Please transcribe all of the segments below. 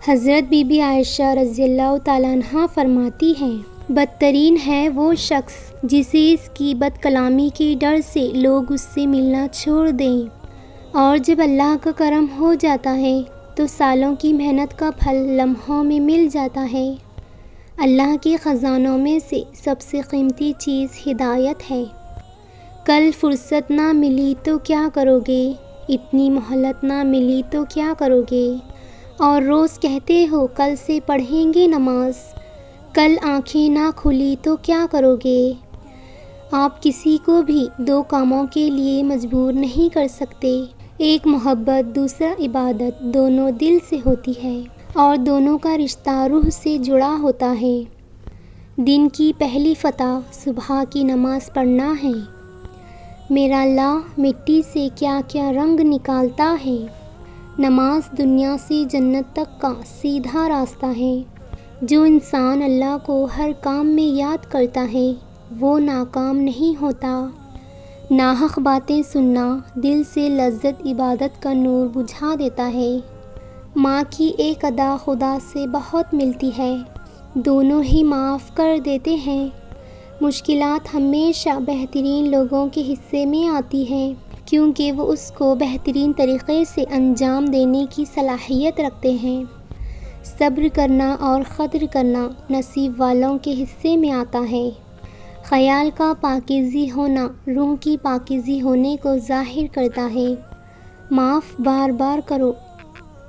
حضرت be be عائشہ رضی اللہ تعالیٰ عنہا فرماتی ہیں، بدترین ہے وہ شخص جسے اس کی بد کلامی کے ڈر سے لوگ اس سے ملنا چھوڑ دیں، اور جب اللہ کا کرم ہو جاتا ہے تو سالوں کی محنت کا پھل لمحوں میں مل جاتا ہے۔ اللہ کے خزانوں میں سے سب سے قیمتی چیز ہدایت ہے۔ کل فرصت نہ ملی تو کیا کرو گے، اتنی مہلت نہ ملی تو کیا کرو گے، اور روز کہتے ہو کل سے پڑھیں گے نماز، کل آنکھیں نہ کھلی تو کیا کرو گے۔ آپ کسی کو بھی دو کاموں کے لیے مجبور نہیں کر سکتے، ایک محبت دوسرا عبادت، دونوں دل سے ہوتی ہے اور دونوں کا رشتہ روح سے جڑا ہوتا ہے۔ دن کی پہلی فتح صبح کی نماز پڑھنا ہے۔ میرا اللہ مٹی سے کیا کیا رنگ نکالتا ہے۔ نماز دنیا سے جنت تک کا سیدھا راستہ ہے۔ جو انسان اللہ کو ہر کام میں یاد کرتا ہے وہ ناکام نہیں ہوتا۔ ناحق باتیں سننا دل سے لذت عبادت کا نور بجھا دیتا ہے۔ ماں کی ایک ادا خدا سے بہت ملتی ہے، دونوں ہی معاف کر دیتے ہیں۔ مشکلات ہمیشہ بہترین لوگوں کے حصے میں آتی ہیں، کیونکہ وہ اس کو بہترین طریقے سے انجام دینے کی صلاحیت رکھتے ہیں۔ صبر کرنا اور قدر کرنا نصیب والوں کے حصے میں آتا ہے۔ خیال کا پاکیزی ہونا روح کی پاکیزی ہونے کو ظاہر کرتا ہے۔ معاف بار بار کرو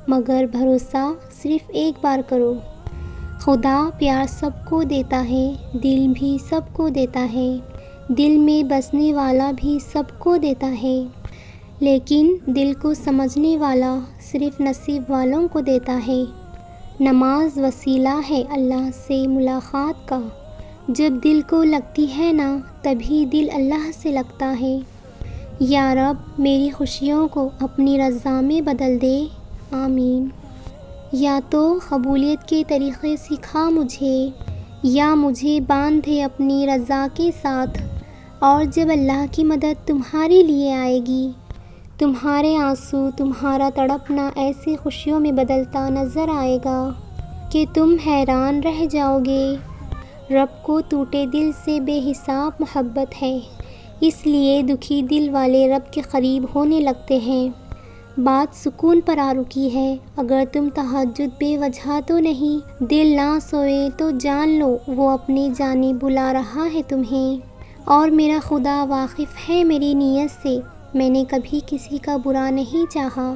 مگر بھروسہ صرف ایک بار کرو۔ خدا پیار سب کو دیتا ہے، دل بھی سب کو دیتا ہے، دل میں بسنے والا بھی سب کو دیتا ہے، لیکن دل کو سمجھنے والا صرف نصیب والوں کو دیتا ہے۔ نماز وسیلہ ہے اللہ سے ملاقات کا۔ جب دل کو لگتی ہے نا تبھی دل اللہ سے لگتا ہے۔ یا رب میری خوشیوں کو اپنی رضا میں بدل دے، آمین۔ یا تو قبولیت کے طریقے سکھا مجھے، یا مجھے باندھے اپنی رضا کے ساتھ، اور جب اللہ کی مدد تمہارے لیے آئے گی، تمہارے آنسو تمہارا تڑپنا ایسی خوشیوں میں بدلتا نظر آئے گا کہ تم حیران رہ جاؤ گے۔ رب کو ٹوٹے دل سے بے حساب محبت ہے، اس لیے دکھی دل والے رب کے قریب ہونے لگتے ہیں۔ بات سکون پر آ رکی ہے۔ اگر تم تہجد بے وجہ تو نہیں، دل نہ سوئے تو جان لو وہ اپنی جانب بلا رہا ہے تمہیں، اور میرا خدا واقف ہے میری نیت سے، میں نے کبھی کسی کا برا نہیں چاہا۔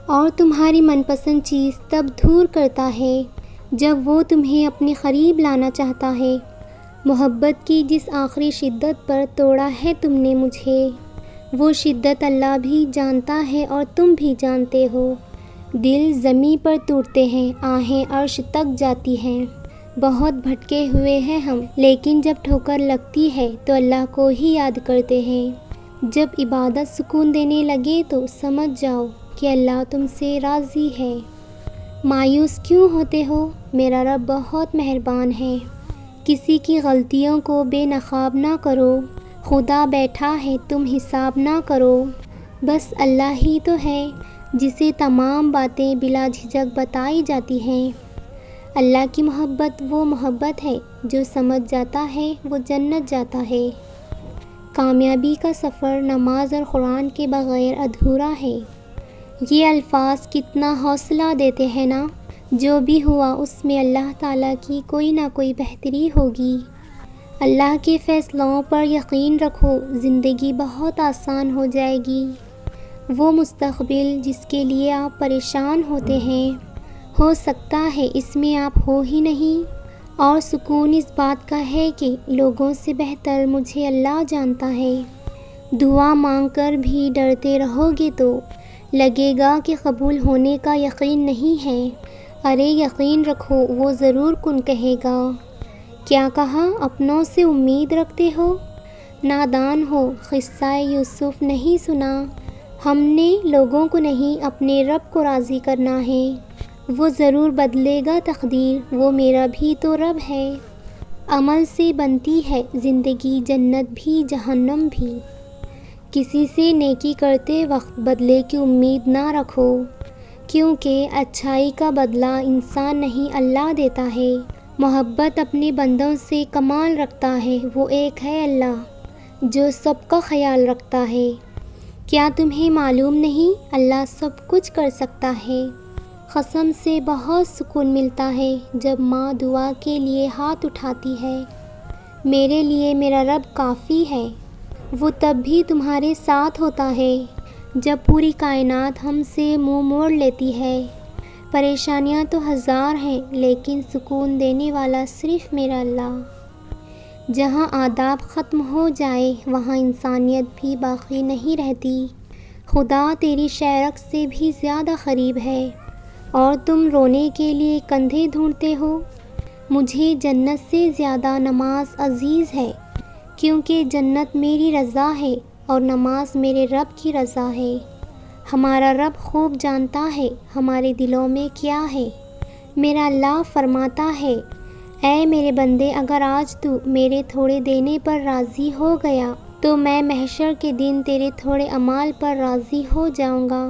اور تمہاری من پسند چیز تب دور کرتا ہے جب وہ تمہیں اپنے قریب لانا چاہتا ہے۔ محبت کی جس آخری شدت پر توڑا ہے تم نے مجھے، وہ شدت اللہ بھی جانتا ہے اور تم بھی جانتے ہو۔ دل زمیں پر ٹوٹتے ہیں، آہیں عرش تک جاتی ہیں۔ بہت بھٹکے ہوئے ہیں ہم، لیکن جب ٹھوکر لگتی ہے تو اللہ کو ہی یاد کرتے ہیں۔ جب عبادت سکون دینے لگے تو سمجھ جاؤ کہ اللہ تم سے راضی ہے۔ مایوس کیوں ہوتے ہو؟ میرا رب بہت مہربان ہے۔ کسی کی غلطیوں کو بے نقاب نہ کرو، خدا بیٹھا ہے تم حساب نہ کرو۔ بس اللہ ہی تو ہے جسے تمام باتیں بلا جھجک بتائی جاتی ہیں۔ اللہ کی محبت وہ محبت ہے جو سمجھ جاتا ہے وہ جنت جاتا ہے۔ کامیابی کا سفر نماز اور قرآن کے بغیر ادھورا ہے۔ یہ الفاظ کتنا حوصلہ دیتے ہیں نا۔ جو بھی ہوا اس میں اللہ تعالیٰ کی کوئی نہ کوئی بہتری ہوگی۔ اللہ کے فیصلوں پر یقین رکھو، زندگی بہت آسان ہو جائے گی۔ وہ مستقبل جس کے لیے آپ پریشان ہوتے ہیں، ہو سکتا ہے اس میں آپ ہو ہی نہیں، اور سکون اس بات کا ہے کہ لوگوں سے بہتر مجھے اللہ جانتا ہے۔ دعا مانگ کر بھی ڈرتے رہو گے تو لگے گا کہ قبول ہونے کا یقین نہیں ہے۔ ارے یقین رکھو وہ ضرور کن کہے گا۔ کیا کہا؟ اپنوں سے امید رکھتے ہو؟ نادان ہو، قصہ یوسف نہیں سنا؟ ہم نے لوگوں کو نہیں اپنے رب کو راضی کرنا ہے، وہ ضرور بدلے گا تقدیر، وہ میرا بھی تو رب ہے۔ عمل سے بنتی ہے زندگی، جنت بھی جہنم بھی۔ کسی سے نیکی کرتے وقت بدلے کی امید نہ رکھو، کیونکہ اچھائی کا بدلہ انسان نہیں اللہ دیتا ہے۔ محبت اپنے بندوں سے کمال رکھتا ہے، وہ ایک ہے اللہ جو سب کا خیال رکھتا ہے۔ کیا تمہیں معلوم نہیں اللہ سب کچھ کر سکتا ہے؟ قسم سے بہت سکون ملتا ہے جب ماں دعا کے لیے ہاتھ اٹھاتی ہے۔ میرے لیے میرا رب کافی ہے، وہ تب بھی تمہارے ساتھ ہوتا ہے جب پوری کائنات ہم سے منہ موڑ لیتی ہے۔ پریشانیاں تو ہزار ہیں لیکن سکون دینے والا صرف میرا اللہ۔ جہاں آداب ختم ہو جائے وہاں انسانیت بھی باقی نہیں رہتی۔ خدا تیری شیرک سے بھی زیادہ قریب ہے اور تم رونے کے لیے کندھے ڈھونڈتے ہو۔ مجھے جنت سے زیادہ نماز عزیز ہے کیونکہ جنت میری رضا ہے اور نماز میرے رب کی رضا ہے۔ ہمارا رب خوب جانتا ہے ہمارے دلوں میں کیا ہے۔ میرا اللہ فرماتا ہے، اے میرے بندے، اگر آج تو میرے تھوڑے دینے پر راضی ہو گیا تو میں محشر کے دن تیرے تھوڑے اعمال پر راضی ہو جاؤں گا،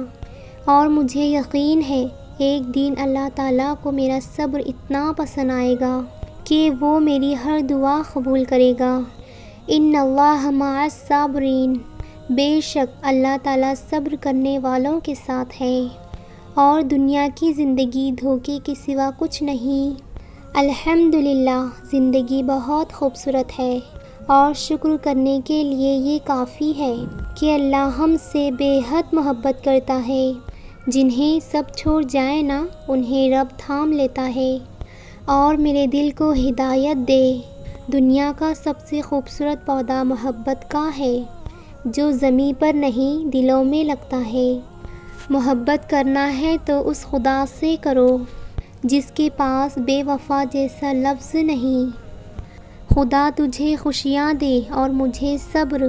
اور مجھے یقین ہے ایک دن اللہ تعالیٰ کو میرا صبر اتنا پسند آئے گا کہ وہ میری ہر دعا قبول کرے گا۔ ان اللہ مع الصابرین، بے شک اللہ تعالیٰ صبر کرنے والوں کے ساتھ ہے، اور دنیا کی زندگی دھوکے کے سوا کچھ نہیں۔ الحمدللہ، زندگی بہت خوبصورت ہے اور شکر کرنے کے لیے یہ کافی ہے کہ اللہ ہم سے بے حد محبت کرتا ہے۔ جنہیں سب چھوڑ جائے نا انہیں رب تھام لیتا ہے اور میرے دل کو ہدایت دے۔ دنیا کا سب سے خوبصورت پودا محبت کا ہے جو زمین پر نہیں دلوں میں لگتا ہے۔ محبت کرنا ہے تو اس خدا سے کرو جس کے پاس بے وفا جیسا لفظ نہیں۔ خدا تجھے خوشیاں دے اور مجھے صبر